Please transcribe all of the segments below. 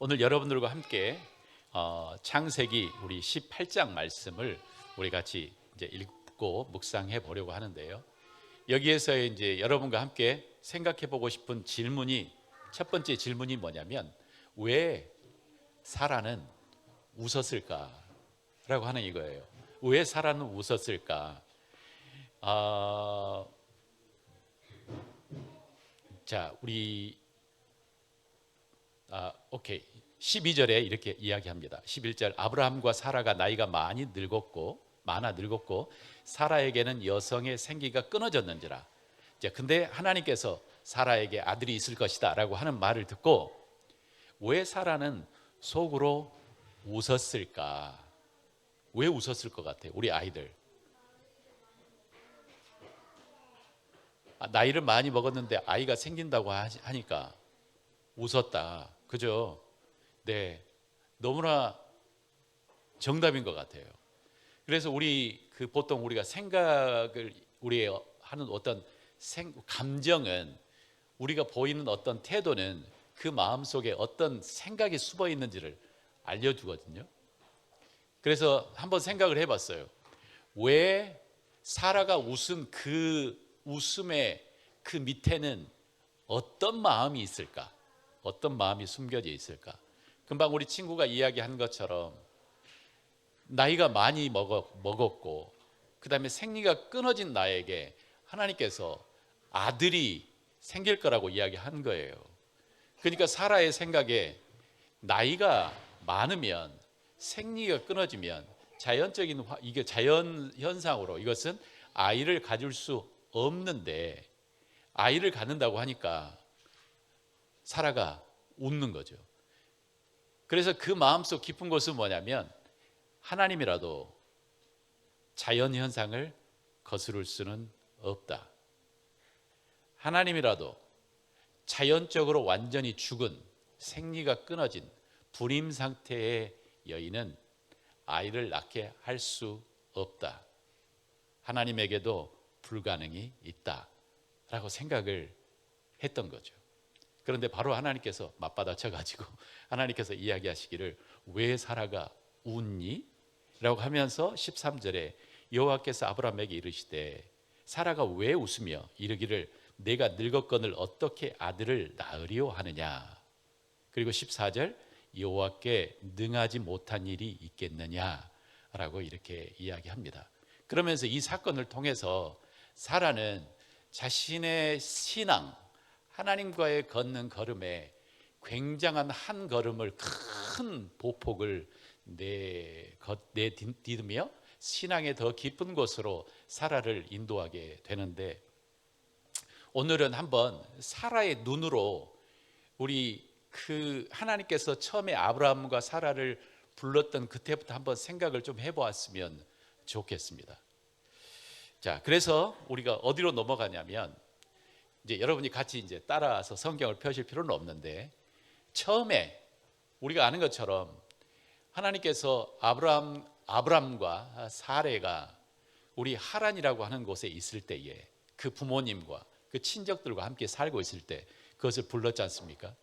오늘 여러분들과 함께 창세기 우리 18장 말씀을 우리 같이 이제 읽고 묵상해 보려고 하는데요. 여기에서 이제 여러분과 함께 생각해 보고 싶은 질문이, 첫 번째 질문이 뭐냐면, 왜 사라는 웃었을까라고 하는 이거예요. 왜 사라는 웃었을까? 자, 우리 오케이. 12절에 이렇게 이야기합니다. 11절, 아브라함과 사라가 나이가 많아 늙었고 사라에게는 여성의 생기가 끊어졌는지라. 근데 하나님께서 사라에게 아들이 있을 것이다 라고 하는 말을 듣고 왜 사라는 속으로 웃었을까? 왜 웃었을 것 같아요? 우리 아이들 나이를 많이 먹었는데 아이가 생긴다고 하니까 웃었다. 그죠? 네, 너무나 정답인 것 같아요. 그래서 보통 우리가 생각을, 우리 하는 어떤 감정은, 우리가 보이는 어떤 태도는 그 마음 속에 어떤 생각이 숨어 있는지를 알려주거든요. 그래서 한번 생각을 해봤어요. 왜 사라가 웃은 그 웃음의 그 밑에는 어떤 마음이 있을까? 어떤 마음이 숨겨져 있을까? 금방 우리 친구가 이야기한 것처럼 나이가 많이 먹었고 그 다음에 생리가 끊어진 나에게 하나님께서 아들이 생길 거라고 이야기한 거예요. 그러니까 사라의 생각에 나이가 많으면, 생리가 끊어지면 이게 자연 현상으로 이것은 아이를 가질 수 없는데, 아이를 갖는다고 하니까 사라가 웃는 거죠. 그래서 그 마음속 깊은 곳은 뭐냐면, 하나님이라도 자연 현상을 거스를 수는 없다. 하나님이라도 자연적으로 완전히 죽은, 생리가 끊어진 불임 상태의 여인은 아이를 낳게 할 수 없다. 하나님에게도 불가능이 있다라고 생각을 했던 거죠. 그런데 바로 하나님께서 맞받아쳐가지고 하나님께서 이야기하시기를, 왜 사라가 웃니? 라고 하면서 13절에 여호와께서 아브라함에게 이르시되 사라가 왜 웃으며 이르기를 내가 늙었거늘 어떻게 아들을 낳으리오 하느냐. 그리고 14절, 여호와께 능하지 못한 일이 있겠느냐라고 이렇게 이야기합니다. 그러면서 이 사건을 통해서 사라는 자신의 신앙, 하나님과의 걷는 걸음에 굉장한 한 걸음을, 큰 보폭을 내딛으며 신앙의 더 깊은 곳으로 사라를 인도하게 되는데, 오늘은 한번 사라의 눈으로 우리 하나님께서 처음에 아브라함과 사라를 불렀던 그때부터 한번 생각을 좀 해보았으면 좋겠습니다. 자, 그래서 우리가 어디로 넘어가냐면, 이제 여러분이 같이 이제 따라서 성경을 펴실 필요는 없는데, 처음에 우리가 아는 것처럼 하나님께서 아브람과 사레가 우리 하란이라고 하는 곳에 있을 때에 그 부모님과 그 친척들과 함께 살고 있을 때 그것을 불렀지 않습니까?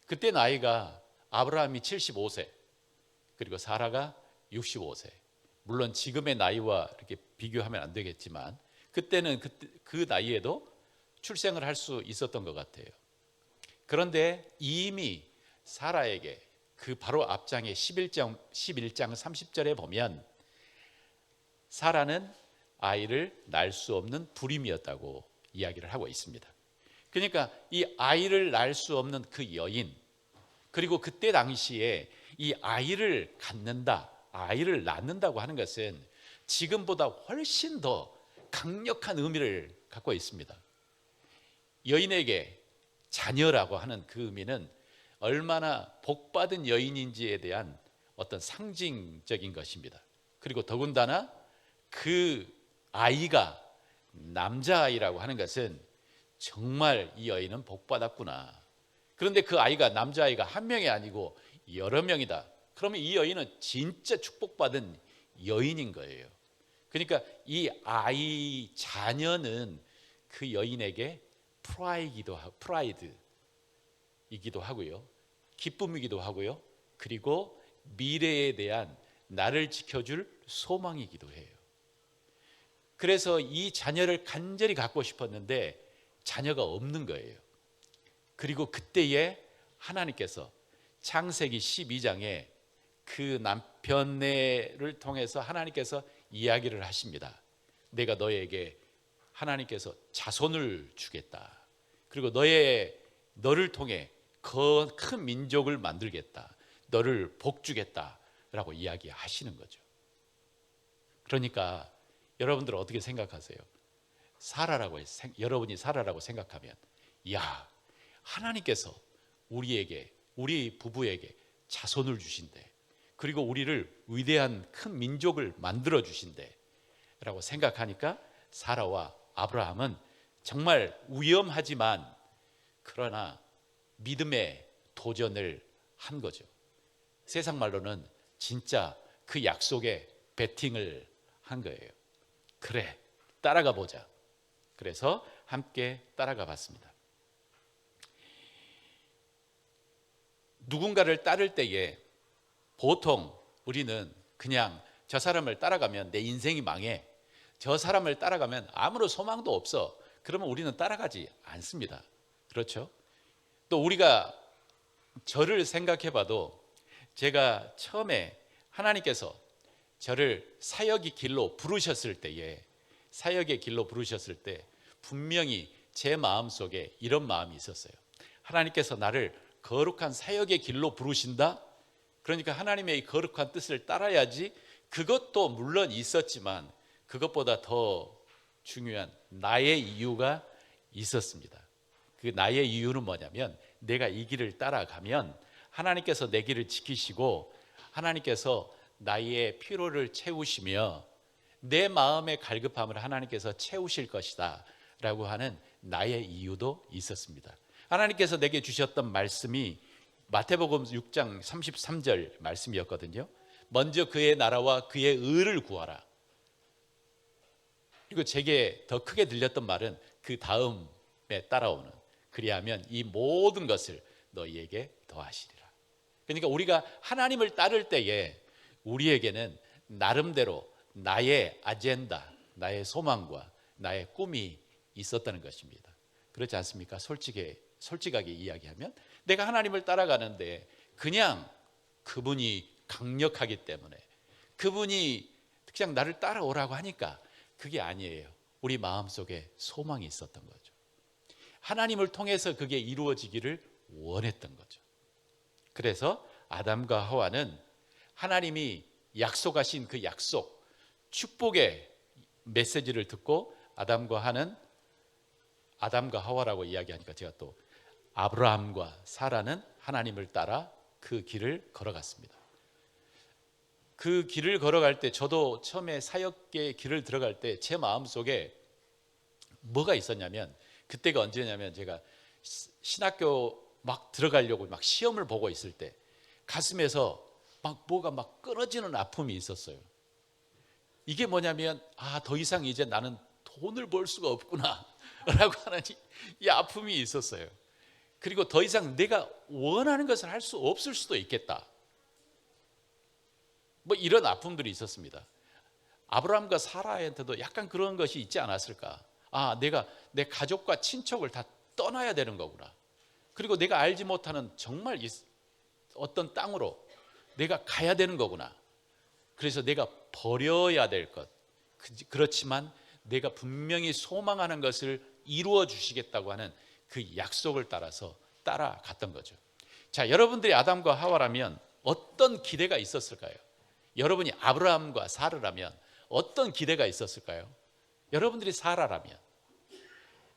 그때 나이가 아브라함이 75세, 그리고 사라가 65세. 물론 지금의 나이와 이렇게 비교하면 안 되겠지만 그때는 그 나이에도 출생을 할 수 있었던 것 같아요. 그런데 이미 사라에게 그 바로 앞장에 11장 30절에 보면 사라는 아이를 낳을 수 없는 불임이었다고 이야기를 하고 있습니다. 그러니까 이 아이를 낳을 수 없는 그 여인, 그리고 그때 당시에 이 아이를 갖는다, 아이를 낳는다고 하는 것은 지금보다 훨씬 더 강력한 의미를 갖고 있습니다. 여인에게 자녀라고 하는 그 의미는 얼마나 복받은 여인인지에 대한 어떤 상징적인 것입니다. 그리고 더군다나 그 아이가 남자아이라고 하는 것은 정말 이 여인은 복받았구나. 그런데 그 아이가 남자아이가 한 명이 아니고 여러 명이다. 그러면 이 여인은 진짜 축복받은 여인인 거예요. 그러니까 이 아이, 자녀는 그 여인에게 프라이드이기도 하고요, 기쁨이기도 하고요. 그리고 미래에 대한 나를 지켜줄 소망이기도 해요. 그래서 이 자녀를 간절히 갖고 싶었는데 자녀가 없는 거예요. 그리고 그때에 하나님께서 창세기 12장에 그 남편을 통해서 하나님께서 이야기를 하십니다. 내가 너에게 하나님께서 자손을 주겠다. 그리고 너를 통해 큰 민족을 만들겠다. 너를 복주겠다라고 이야기하시는 거죠. 그러니까 여러분들은 어떻게 생각하세요? 여러분이 사라라고 생각하면, 야, 하나님께서 우리 부부에게 자손을 주신대. 그리고 우리를 위대한 큰 민족을 만들어 주신대 라고 생각하니까 사라와 아브라함은 정말 위험하지만 그러나 믿음의 도전을 한 거죠. 세상 말로는 진짜 그 약속에 베팅을 한 거예요. 그래, 따라가 보자. 그래서 함께 따라가 봤습니다. 누군가를 따를 때에 보통 우리는 그냥 저 사람을 따라가면 내 인생이 망해, 저 사람을 따라가면 아무런 소망도 없어, 그러면 우리는 따라가지 않습니다. 그렇죠? 또 우리가 저를 생각해 봐도 제가 처음에 하나님께서 저를 사역의 길로 부르셨을 때에, 사역의 길로 부르셨을 때 분명히 제 마음속에 이런 마음이 있었어요. 하나님께서 나를 거룩한 사역의 길로 부르신다? 그러니까 하나님의 이 거룩한 뜻을 따라야지. 그것도 물론 있었지만 그것보다 더 중요한 나의 이유가 있었습니다. 그 나의 이유는 뭐냐면, 내가 이 길을 따라가면 하나님께서 내 길을 지키시고 하나님께서 나의 피로를 채우시며 내 마음의 갈급함을 하나님께서 채우실 것이다 라고 하는 나의 이유도 있었습니다. 하나님께서 내게 주셨던 말씀이 마태복음 6장 33절 말씀이었거든요. 먼저 그의 나라와 그의 의를 구하라. 그리고 제게 더 크게 들렸던 말은 그 다음에 따라오는, 그리하면 이 모든 것을 너희에게 더하시리라. 그러니까 우리가 하나님을 따를 때에 우리에게는 나름대로 나의 아젠다, 나의 소망과 나의 꿈이 있었다는 것입니다. 그렇지 않습니까? 솔직하게 이야기하면 내가 하나님을 따라가는데 그냥 그분이 강력하기 때문에, 그분이 그냥 나를 따라오라고 하니까 그게 아니에요. 우리 마음속에 소망이 있었던 거죠. 하나님을 통해서 그게 이루어지기를 원했던 거죠. 그래서 아담과 하와는 하나님이 약속하신 그 약속, 축복의 메시지를 듣고 아담과 하와라고 이야기하니까 제가 또 아브라함과 사라는 하나님을 따라 그 길을 걸어갔습니다. 그 길을 걸어갈 때 저도 처음에 사역의 길을 들어갈 때 제 마음속에 뭐가 있었냐면, 그때가 언제냐면 제가 신학교 막 들어가려고 막 시험을 보고 있을 때 가슴에서 막 뭐가 막 끊어지는 아픔이 있었어요. 이게 뭐냐면, 더 이상 이제 나는 돈을 벌 수가 없구나 라고 하는 이 아픔이 있었어요. 그리고 더 이상 내가 원하는 것을 할 수 없을 수도 있겠다, 뭐 이런 아픔들이 있었습니다. 아브라함과 사라한테도 약간 그런 것이 있지 않았을까? 내가 내 가족과 친척을 다 떠나야 되는 거구나. 그리고 내가 알지 못하는 정말 어떤 땅으로 내가 가야 되는 거구나. 그래서 내가 버려야 될 것, 그렇지만 내가 분명히 소망하는 것을 이루어 주시겠다고 하는 그 약속을 따라서 따라갔던 거죠. 자, 여러분들이 아담과 하와라면 어떤 기대가 있었을까요? 여러분이 아브라함과 사라라면 어떤 기대가 있었을까요? 여러분들이 사라라면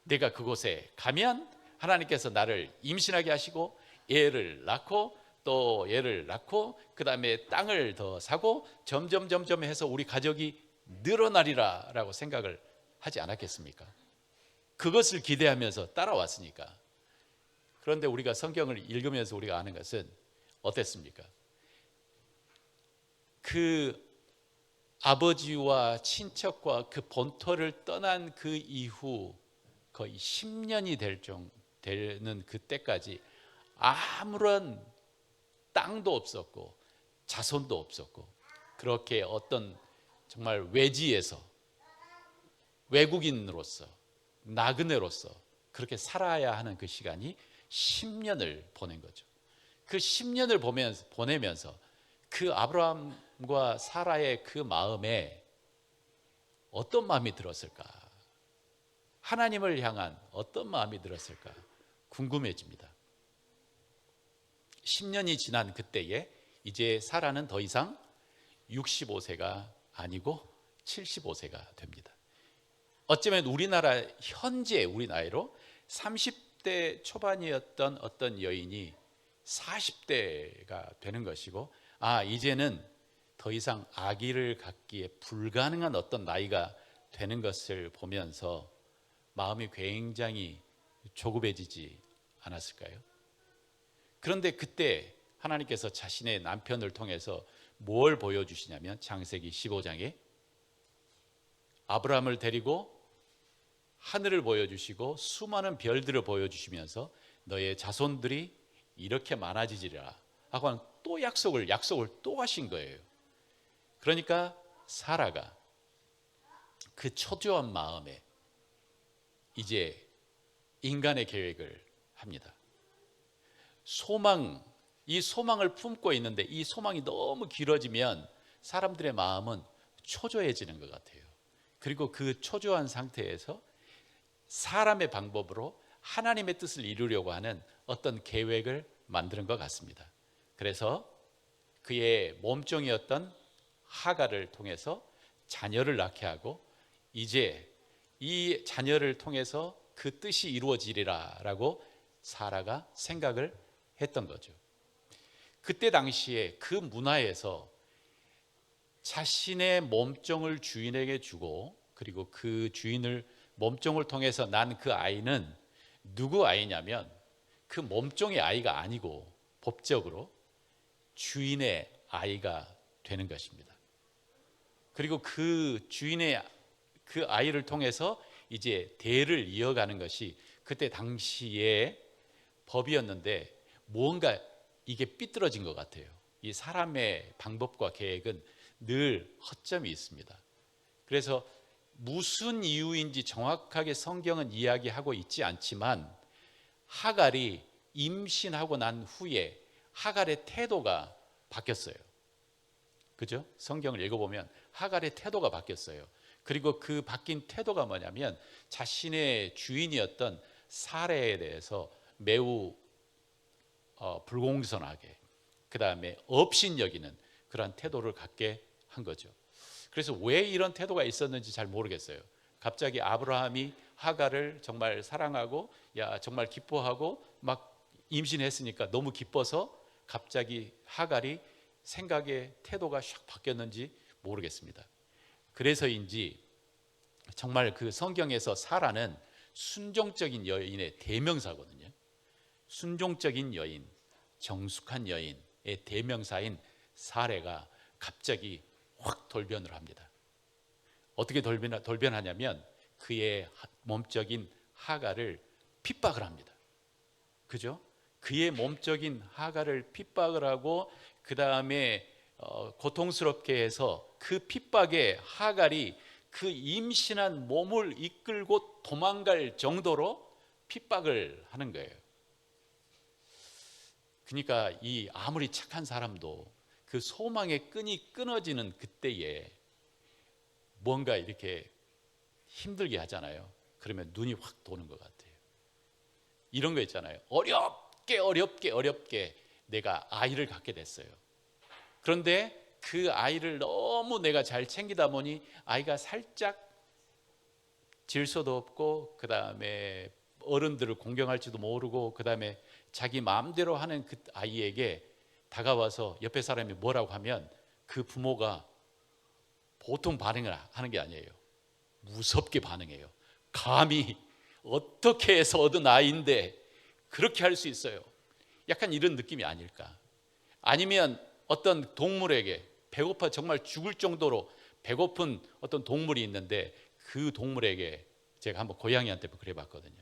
내가 그곳에 가면 하나님께서 나를 임신하게 하시고 애를 낳고 또 얘를 낳고 그 다음에 땅을 더 사고 점점 해서 우리 가족이 늘어나리라 라고 생각을 하지 않았겠습니까? 그것을 기대하면서 따라왔으니까. 그런데 우리가 성경을 읽으면서 우리가 아는 것은 어땠습니까? 그 아버지와 친척과 그 본토를 떠난 그 이후 거의 10년이 되는 그때까지 아무런 땅도 없었고 자손도 없었고 그렇게 어떤 정말 외지에서 외국인으로서 나그네로서 그렇게 살아야 하는 그 시간이 10년을 보낸 거죠. 그 10년을 보내면서 그 아브라함과 사라의 그 마음에 어떤 마음이 들었을까? 하나님을 향한 어떤 마음이 들었을까? 궁금해집니다. 10년이 지난 그때에 이제 사라는 더 이상 65세가 아니고 75세가 됩니다. 어쩌면 우리나라 현재 우리 나이로 30대 초반이었던 어떤 여인이 40대가 되는 것이고, 이제는 더 이상 아기를 갖기에 불가능한 어떤 나이가 되는 것을 보면서 마음이 굉장히 조급해지지 않았을까요? 그런데 그때 하나님께서 자신의 남편을 통해서 뭘 보여주시냐면 창세기 15장에 아브라함을 데리고 하늘을 보여주시고 수많은 별들을 보여주시면서 너의 자손들이 이렇게 많아지리라 하고 또 약속을 또 하신 거예요. 그러니까 사라가 그 초조한 마음에 이제 인간의 계획을 합니다. 이 소망을 품고 있는데 이 소망이 너무 길어지면 사람들의 마음은 초조해지는 것 같아요. 그리고 그 초조한 상태에서 사람의 방법으로 하나님의 뜻을 이루려고 하는 어떤 계획을 만드는 것 같습니다. 그래서 그의 몸종이었던 하갈을 통해서 자녀를 낳게 하고 이제 이 자녀를 통해서 그 뜻이 이루어지리라 라고 사라가 생각을 했던 거죠. 그때 당시에 그 문화에서 자신의 몸종을 주인에게 주고 그리고 그 주인을 몸종을 통해서 난 그 아이는 누구 아이냐면 그 몸종의 아이가 아니고 법적으로 주인의 아이가 되는 것입니다. 그리고 그 주인의 그 아이를 통해서 이제 대를 이어가는 것이 그때 당시의 법이었는데 뭔가 이게 삐뚤어진 것 같아요. 이 사람의 방법과 계획은 늘 허점이 있습니다. 그래서 무슨 이유인지 정확하게 성경은 이야기하고 있지 않지만 하갈이 임신하고 난 후에 하갈의 태도가 바뀌었어요. 그죠? 성경을 읽어보면 하갈의 태도가 바뀌었어요. 그리고 그 바뀐 태도가 뭐냐면 자신의 주인이었던 사레에 대해서 매우 불공손하게 그 다음에 업신여기는 그런 태도를 갖게 한 거죠. 그래서 왜 이런 태도가 있었는지 잘 모르겠어요. 갑자기 아브라함이 하갈을 정말 사랑하고 정말 기뻐하고 막 임신했으니까 너무 기뻐서 갑자기 하갈이 생각의 태도가 샥 바뀌었는지 모르겠습니다. 그래서인지 정말 그 성경에서 사라는 순종적인 여인의 대명사거든요. 순종적인 여인, 정숙한 여인의 대명사인 사레가 갑자기 확 돌변을 합니다. 어떻게 돌변하냐면 그의 몸적인 하갈을 핍박을 합니다. 그죠? 그의 몸적인 하갈을 핍박을 하고 그 다음에 고통스럽게 해서 그 핍박에 하갈이 그 임신한 몸을 이끌고 도망갈 정도로 핍박을 하는 거예요. 그러니까 이 아무리 착한 사람도 그 소망의 끈이 끊어지는 그때에 뭔가 이렇게 힘들게 하잖아요. 그러면 눈이 확 도는 것 같아요. 이런 거 있잖아요. 어렵게 내가 아이를 갖게 됐어요. 그런데 그 아이를 너무 내가 잘 챙기다 보니 아이가 살짝 질서도 없고 그 다음에 어른들을 공경할지도 모르고 그 다음에 자기 마음대로 하는 그 아이에게 다가와서 옆에 사람이 뭐라고 하면 그 부모가 보통 반응을 하는 게 아니에요. 무섭게 반응해요. 감히 어떻게 해서 얻은 아이인데 그렇게 할 수 있어요. 약간 이런 느낌이 아닐까. 아니면 어떤 동물에게 배고파 정말 죽을 정도로 배고픈 어떤 동물이 있는데 그 동물에게 제가 한번 고양이한테 그래 봤거든요.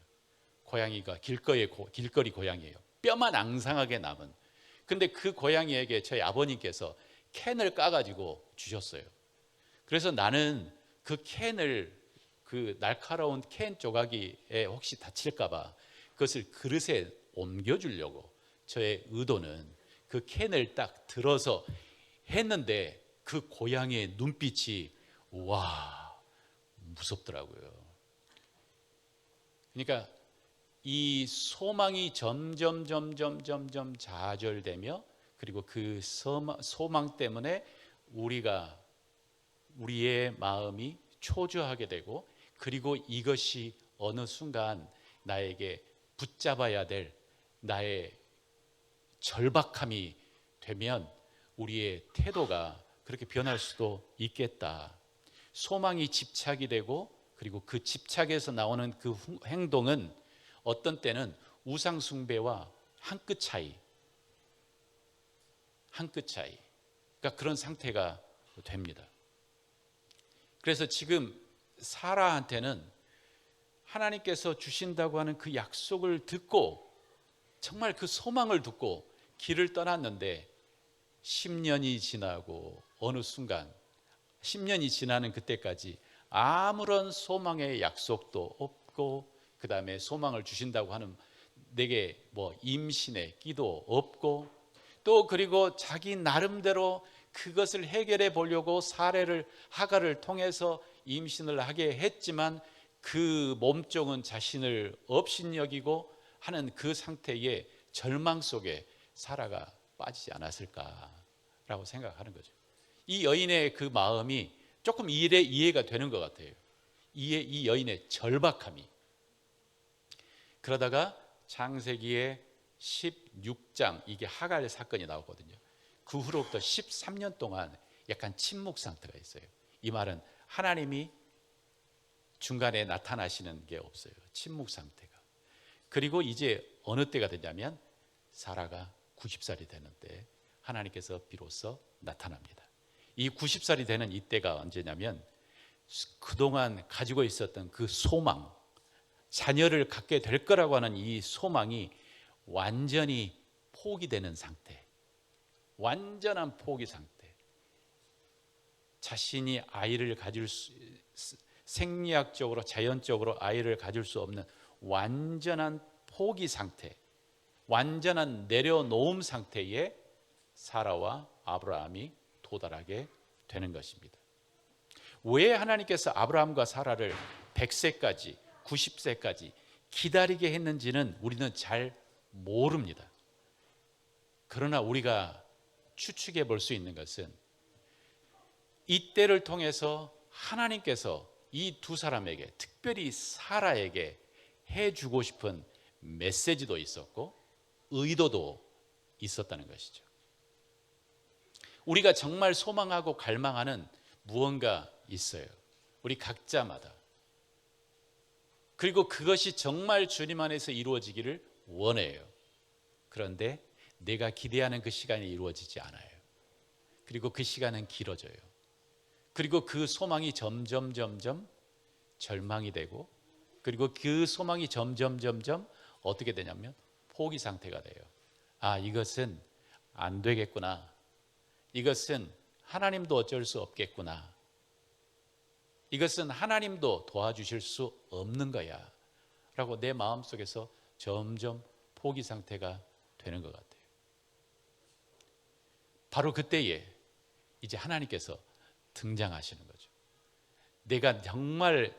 고양이가 길거리 고양이에요. 뼈만 앙상하게 남은. 근데 그 고양이에게 저희 아버님께서 캔을 까가지고 주셨어요. 그래서 나는 그 캔을, 그 날카로운 캔 조각이에 혹시 다칠까봐 그것을 그릇에 옮겨주려고, 저의 의도는 그 캔을 딱 들어서 했는데 그 고양이의 눈빛이 와, 무섭더라고요. 그러니까 이 소망이 점점 좌절되며, 그리고 그 소망 때문에 우리의 마음이 초조하게 되고, 그리고 이것이 어느 순간 나에게 붙잡아야 될 나의 절박함이 되면 우리의 태도가 그렇게 변할 수도 있겠다. 소망이 집착이 되고, 그리고 그 집착에서 나오는 그 행동은 어떤 때는 우상 숭배와 한 끗 차이, 그러니까 그런 상태가 됩니다. 그래서 지금 사라한테는 하나님께서 주신다고 하는 그 약속을 듣고, 정말 그 소망을 듣고 길을 떠났는데 10년이 지나고, 어느 순간 10년이 지나는 그때까지 아무런 소망의 약속도 없고, 그 다음에 소망을 주신다고 하는 내게 임신의 끼도 없고, 또 그리고 자기 나름대로 그것을 해결해 보려고 하가를 통해서 임신을 하게 했지만 그 몸종은 자신을 업신여기고 하는 그 상태의 절망 속에 사라가 빠지지 않았을까라고 생각하는 거죠. 이 여인의 그 마음이 조금 이해가 되는 것 같아요. 이 여인의 절박함이. 그러다가 창세기의 16장, 이게 하갈 사건이 나오거든요. 그 후로부터 13년 동안 약간 침묵 상태가 있어요. 이 말은 하나님이 중간에 나타나시는 게 없어요. 침묵 상태가. 그리고 이제 어느 때가 되냐면 사라가 90살이 되는데 하나님께서 비로소 나타납니다. 이 90살이 되는 이때가 언제냐면 그동안 가지고 있었던 그 소망, 자녀를 갖게 될 거라고 하는 이 소망이 완전히 포기되는 상태, 완전한 포기 상태. 자신이 아이를 가질 생리학적으로, 자연적으로 아이를 가질 수 없는 완전한 포기 상태, 완전한 내려놓음 상태에 사라와 아브라함이 도달하게 되는 것입니다. 왜 하나님께서 아브라함과 사라를 100세까지 90세까지 기다리게 했는지는 우리는 잘 모릅니다. 그러나 우리가 추측해 볼 수 있는 것은 이 때를 통해서 하나님께서 이 두 사람에게, 특별히 사라에게 해주고 싶은 메시지도 있었고 의도도 있었다는 것이죠. 우리가 정말 소망하고 갈망하는 무언가 있어요. 우리 각자마다. 그리고 그것이 정말 주님 안에서 이루어지기를 원해요. 그런데 내가 기대하는 그 시간이 이루어지지 않아요. 그리고 그 시간은 길어져요. 그리고 그 소망이 점점 절망이 되고, 그리고 그 소망이 점점 어떻게 되냐면 포기 상태가 돼요. 아, 이것은 안 되겠구나. 이것은 하나님도 어쩔 수 없겠구나. 이것은 하나님도 도와주실 수 없는 거야 라고 내 마음속에서 점점 포기 상태가 되는 것 같아요. 바로 그때에 이제 하나님께서 등장하시는 거죠. 내가 정말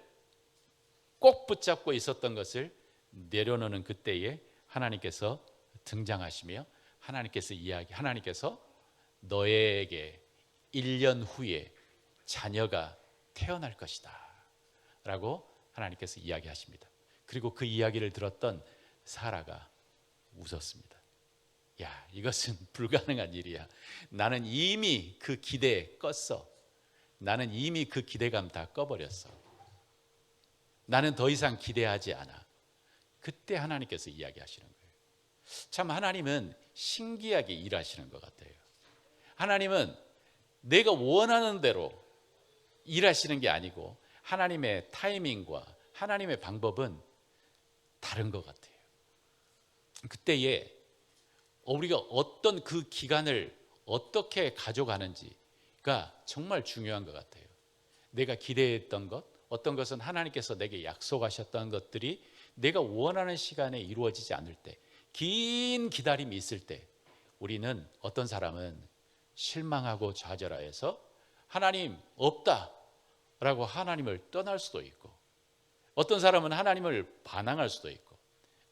꼭 붙잡고 있었던 것을 내려놓는 그때에 하나님께서 등장하시며 하나님께서 너에게 1년 후에 자녀가 태어날 것이다 라고 하나님께서 이야기하십니다. 그리고 그 이야기를 들었던 사라가 웃었습니다. 야, 이것은 불가능한 일이야. 나는 이미 그 기대에 껐어. 나는 이미 그 기대감 다 꺼버렸어. 나는 더 이상 기대하지 않아. 그때 하나님께서 이야기하시는 거예요. 참 하나님은 신기하게 일하시는 것 같아요. 하나님은 내가 원하는 대로 일하시는 게 아니고 하나님의 타이밍과 하나님의 방법은 다른 것 같아요. 그때에 우리가 어떤 그 기간을 어떻게 가져가는지가 정말 중요한 것 같아요. 내가 기대했던 것, 어떤 것은 하나님께서 내게 약속하셨던 것들이 내가 원하는 시간에 이루어지지 않을 때, 긴 기다림이 있을 때 우리는, 어떤 사람은 실망하고 좌절하여서 하나님 없다라고 하나님을 떠날 수도 있고, 어떤 사람은 하나님을 반항할 수도 있고,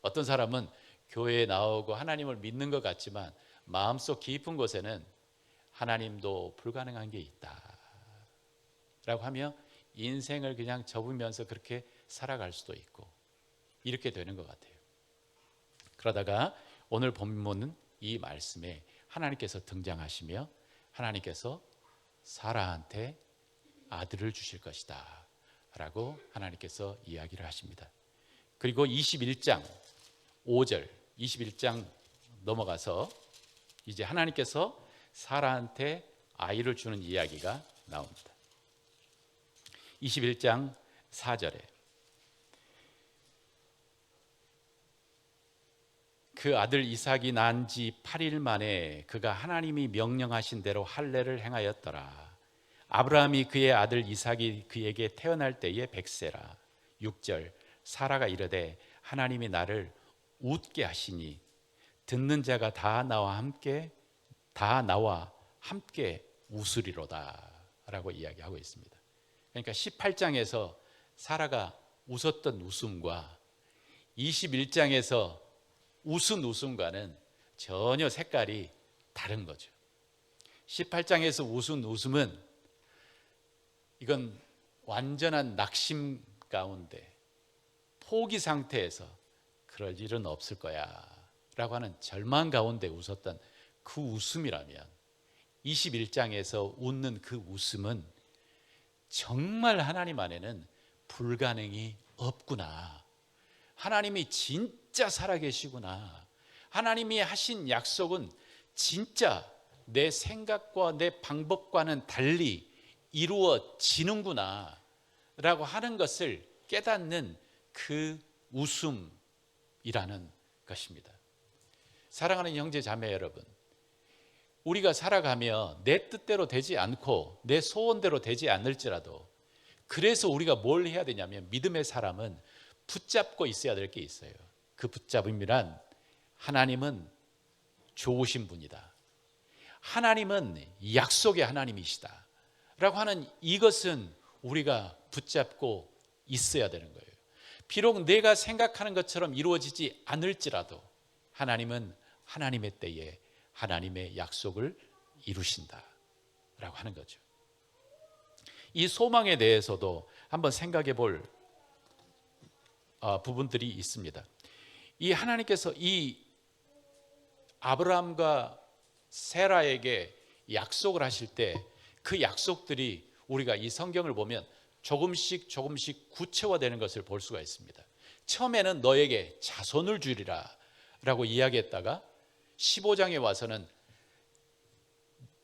어떤 사람은 교회에 나오고 하나님을 믿는 것 같지만 마음속 깊은 곳에는 하나님도 불가능한 게 있다 라고 하며 인생을 그냥 접으면서 그렇게 살아갈 수도 있고, 이렇게 되는 것 같아요. 그러다가 오늘 본문은 이 말씀에 하나님께서 등장하시며 하나님께서 사라한테 아들을 주실 것이다 라고 하나님께서 이야기를 하십니다. 그리고 21장 5절, 21장 넘어가서 이제 하나님께서 사라한테 아이를 주는 이야기가 나옵니다. 21장 4절에 그 아들 이삭이 난 지 8일 만에 그가 하나님이 명령하신 대로 할례를 행하였더라. 아브라함이 그의 아들 이삭이 그에게 태어날 때에 100세라. 6절 사라가 이르되 하나님이 나를 웃게 하시니 듣는 자가 다 나와 함께 웃으리로다 라고 이야기하고 있습니다. 그러니까 18장에서 사라가 웃었던 웃음과 21장에서 웃은 웃음과는 전혀 색깔이 다른 거죠. 18장에서 웃은 웃음은 이건 완전한 낙심 가운데 포기 상태에서 그럴 일은 없을 거야 라고 하는 절망 가운데 웃었던 그 웃음이라면, 21장에서 웃는 그 웃음은 정말 하나님 안에는 불가능이 없구나, 하나님이 진짜 살아계시구나, 하나님이 하신 약속은 진짜 내 생각과 내 방법과는 달리 이루어지는구나 라고 하는 것을 깨닫는 그 웃음이라는 것입니다. 사랑하는 형제 자매 여러분, 우리가 살아가며 내 뜻대로 되지 않고 내 소원대로 되지 않을지라도, 그래서 우리가 뭘 해야 되냐면, 믿음의 사람은 붙잡고 있어야 될 게 있어요. 그 붙잡음이란, 하나님은 좋으신 분이다, 하나님은 약속의 하나님이시다 라고 하는 이것은 우리가 붙잡고 있어야 되는 거예요. 비록 내가 생각하는 것처럼 이루어지지 않을지라도 하나님은 하나님의 때에 하나님의 약속을 이루신다 라고 하는 거죠. 이 소망에 대해서도 한번 생각해 볼 부분들이 있습니다. 이 하나님께서 이 아브라함과 세라에게 약속을 하실 때 그 약속들이 우리가 이 성경을 보면 조금씩 구체화되는 것을 볼 수가 있습니다. 처음에는 너에게 자손을 주리라 라고 이야기했다가 15장에 와서는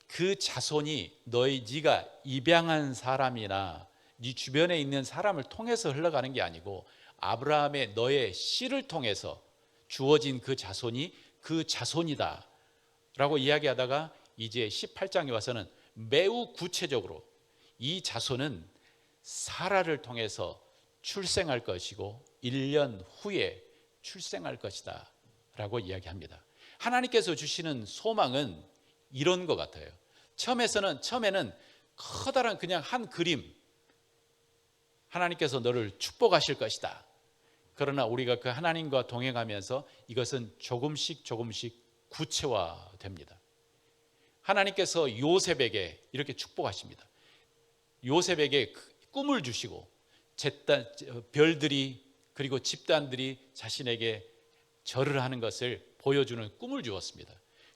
그 자손이 네가 입양한 사람이나 네 주변에 있는 사람을 통해서 흘러가는 게 아니고 아브라함의 너의 씨를 통해서 주어진 그 자손이 그 자손이다 라고 이야기하다가 이제 18장에 와서는 매우 구체적으로 이 자손은 사라를 통해서 출생할 것이고 1년 후에 출생할 것이다 라고 이야기합니다. 하나님께서 주시는 소망은 이런 것 같아요. 처음에는 커다란 그냥 한 그림, 하나님께서 너를 축복하실 것이다. 그러나 우리가 그 하나님과 동행하면서 이것은 조금씩 구체화됩니다. 하나님께서 요셉에게 이렇게 축복하십니다. 요셉에게 꿈을 주시고 별들이 그리고 집단들이 자신에게 절을 하는 것을 보여주는 꿈을 주었습니다.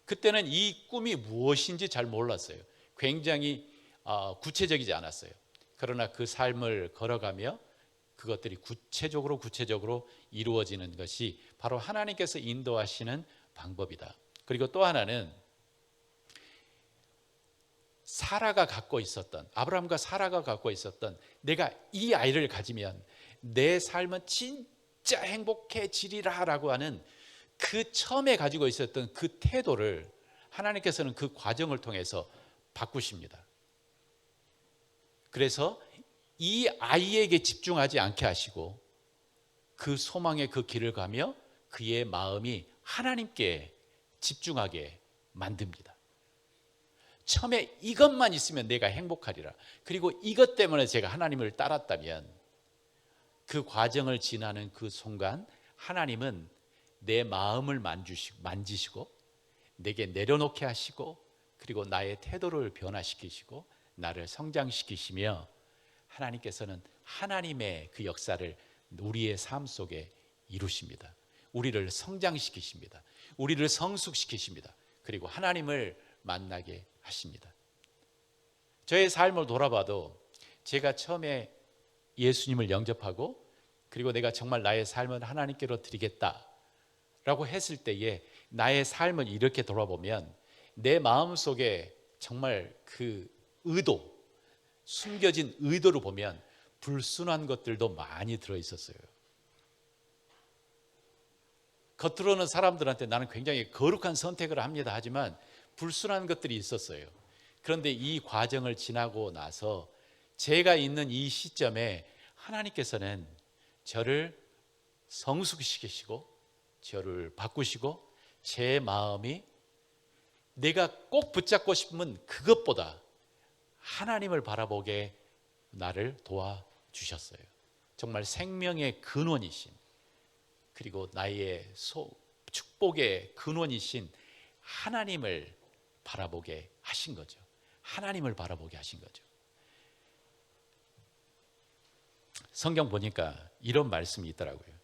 그때는 이 꿈이 무엇인지 잘 몰랐어요. 굉장히 구체적이지 않았어요. 그러나 그 삶을 걸어가며 그것들이 구체적으로 이루어지는 것이 바로 하나님께서 인도하시는 방법이다. 그리고 또 하나는 아브라함과 사라가 갖고 있었던 내가 이 아이를 가지면 내 삶은 진짜 행복해지리라 라고 하는 그 처음에 가지고 있었던 그 태도를 하나님께서는 그 과정을 통해서 바꾸십니다. 그래서 이 아이에게 집중하지 않게 하시고 그 소망의 그 길을 가며 그의 마음이 하나님께 집중하게 만듭니다. 처음에 이것만 있으면 내가 행복하리라. 그리고 이것 때문에 제가 하나님을 따랐다면 그 과정을 지나는 그 순간 하나님은 내 마음을 만지시고 내게 내려놓게 하시고 그리고 나의 태도를 변화시키시고 나를 성장시키시며 하나님께서는 하나님의 그 역사를 우리의 삶 속에 이루십니다. 우리를 성장시키십니다. 우리를 성숙시키십니다. 그리고 하나님을 만나게 하십니다. 저의 삶을 돌아봐도 제가 처음에 예수님을 영접하고 그리고 내가 정말 나의 삶을 하나님께로 드리겠다라고 했을 때에 나의 삶을 이렇게 돌아보면 내 마음속에 정말 그 의도, 숨겨진 의도를 보면 불순한 것들도 많이 들어있었어요. 겉으로는 사람들한테 나는 굉장히 거룩한 선택을 합니다 하지만 불순한 것들이 있었어요. 그런데 이 과정을 지나고 나서 제가 있는 이 시점에 하나님께서는 저를 성숙시키시고 저를 바꾸시고 제 마음이 내가 꼭 붙잡고 싶으면 그것보다 하나님을 바라보게 나를 도와주셨어요. 정말 생명의 근원이신 그리고 나의 축복의 근원이신 하나님을 바라보게 하신 거죠. 하나님을 바라보게 하신 거죠. 성경 보니까 이런 말씀이 있더라고요.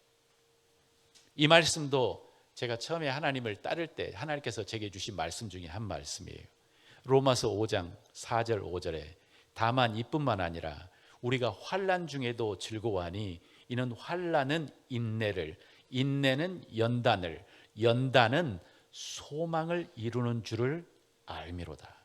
이 말씀도 제가 처음에 하나님을 따를 때 하나님께서 제게 주신 말씀 중에 한 말씀이에요. 로마서 5장 4절 5절에 다만 이뿐만 아니라 우리가 환난 중에도 즐거워하니 이는 환난은 인내를, 인내는 연단을, 연단은 소망을 이루는 줄을 알미로다.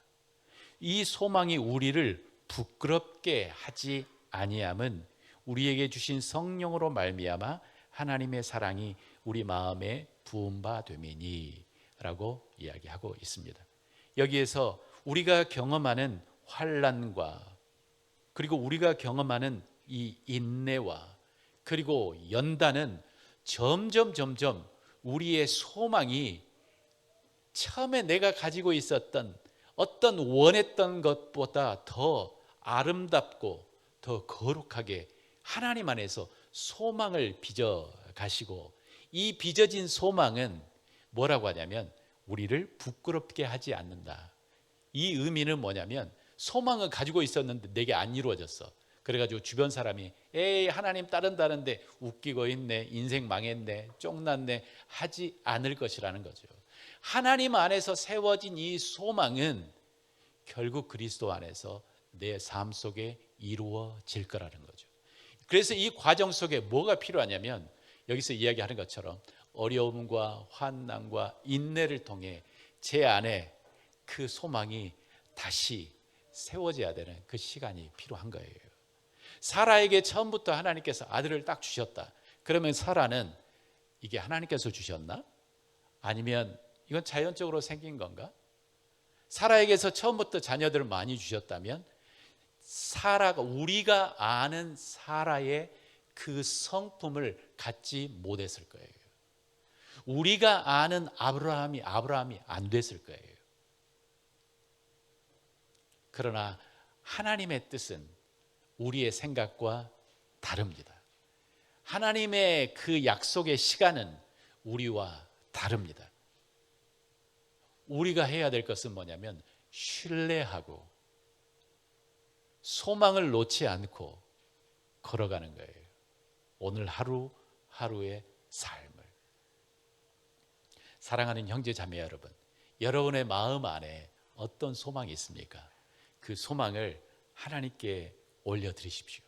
이 소망이 우리를 부끄럽게 하지 아니함은 우리에게 주신 성령으로 말미암아 하나님의 사랑이 우리 마음에 부은 바 됨이니 라고 이야기하고 있습니다. 여기에서 우리가 경험하는 환난과 그리고 우리가 경험하는 이 인내와 그리고 연단은 점점 우리의 소망이 처음에 내가 가지고 있었던 어떤 원했던 것보다 더 아름답고 더 거룩하게 하나님 안에서 소망을 빚어 가시고 이 빚어진 소망은 뭐라고 하냐면 우리를 부끄럽게 하지 않는다. 이 의미는 뭐냐면 소망을 가지고 있었는데 내게 안 이루어졌어. 그래가지고 주변 사람이 에이 하나님 따른다는데 웃기고 있네, 인생 망했네, 쫑났네 하지 않을 것이라는 거죠. 하나님 안에서 세워진 이 소망은 결국 그리스도 안에서 내 삶 속에 이루어질 거라는 거죠. 그래서 이 과정 속에 뭐가 필요하냐면 여기서 이야기하는 것처럼 어려움과 환난과 인내를 통해 제 안에 그 소망이 다시 세워져야 되는 그 시간이 필요한 거예요. 사라에게 처음부터 하나님께서 아들을 딱 주셨다. 그러면 사라는 이게 하나님께서 주셨나? 아니면 이건 자연적으로 생긴 건가? 사라에게서 처음부터 자녀들을 많이 주셨다면 사라가 우리가 아는 사라의 그 성품을 갖지 못했을 거예요. 우리가 아는 아브라함이 안 됐을 거예요. 그러나 하나님의 뜻은 우리의 생각과 다릅니다. 하나님의 그 약속의 시간은 우리와 다릅니다. 우리가 해야 될 것은 뭐냐면 신뢰하고 소망을 놓지 않고 걸어가는 거예요. 오늘 하루하루의 삶을. 사랑하는 형제 자매 여러분, 여러분의 마음 안에 어떤 소망이 있습니까? 그 소망을 하나님께 올려드리십시오.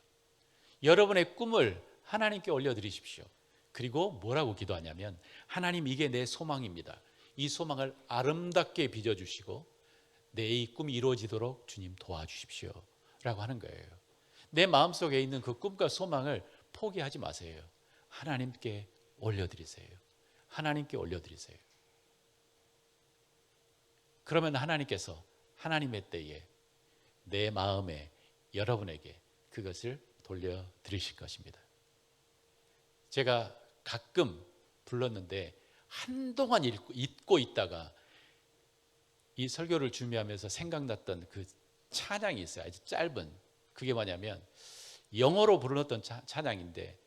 여러분의 꿈을 하나님께 올려드리십시오. 그리고 뭐라고 기도하냐면 하나님 이게 내 소망입니다. 이 소망을 아름답게 빚어주시고 내 이 꿈이 이루어지도록 주님 도와주십시오 라고 하는 거예요. 내 마음속에 있는 그 꿈과 소망을 포기하지 마세요. 하나님께 올려드리세요. 하나님께 올려드리세요. 그러면 하나님께서 하나님의 때에 내 마음에 여러분에게 그것을 돌려드리실 것입니다. 제가 가끔 불렀는데 한동안 잊고 있다가 이 설교를 준비하면서 생각났던 그 찬양이 있어요. 아주 짧은. 그게 뭐냐면 영어로 불렀던 찬양인데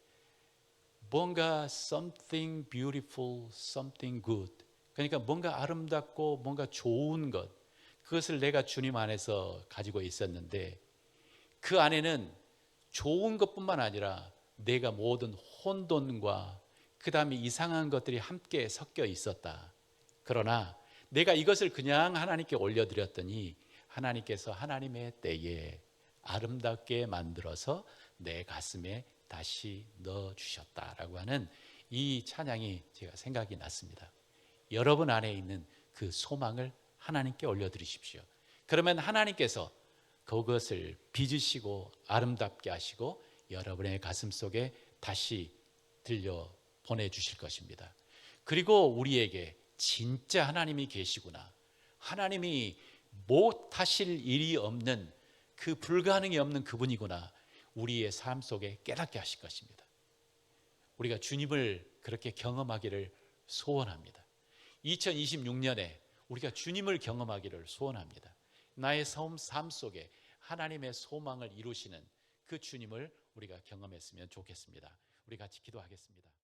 뭔가 something beautiful, something good. 그러니까 뭔가 아름답고 뭔가 좋은 것. 그것을 내가 주님 안에서 가지고 있었는데 그 안에는 좋은 것뿐만 아니라 내가 모든 혼돈과 그 다음에 이상한 것들이 함께 섞여 있었다. 그러나 내가 이것을 그냥 하나님께 올려드렸더니 하나님께서 하나님의 때에 아름답게 만들어서 내 가슴에 다시 넣어주셨다라고 하는 이 찬양이 제가 생각이 났습니다. 여러분 안에 있는 그 소망을 하나님께 올려드리십시오. 그러면 하나님께서 그것을 빚으시고 아름답게 하시고 여러분의 가슴 속에 다시 들려 보내주실 것입니다. 그리고 우리에게 진짜 하나님이 계시구나, 하나님이 못하실 일이 없는 그 불가능이 없는 그분이구나, 우리의 삶 속에 깨닫게 하실 것입니다. 우리가 주님을 그렇게 경험하기를 소원합니다. 2026년에 우리가 주님을 경험하기를 소원합니다. 나의 삶 속에 하나님의 소망을 이루시는 그 주님을 우리가 경험했으면 좋겠습니다. 우리 같이 기도하겠습니다.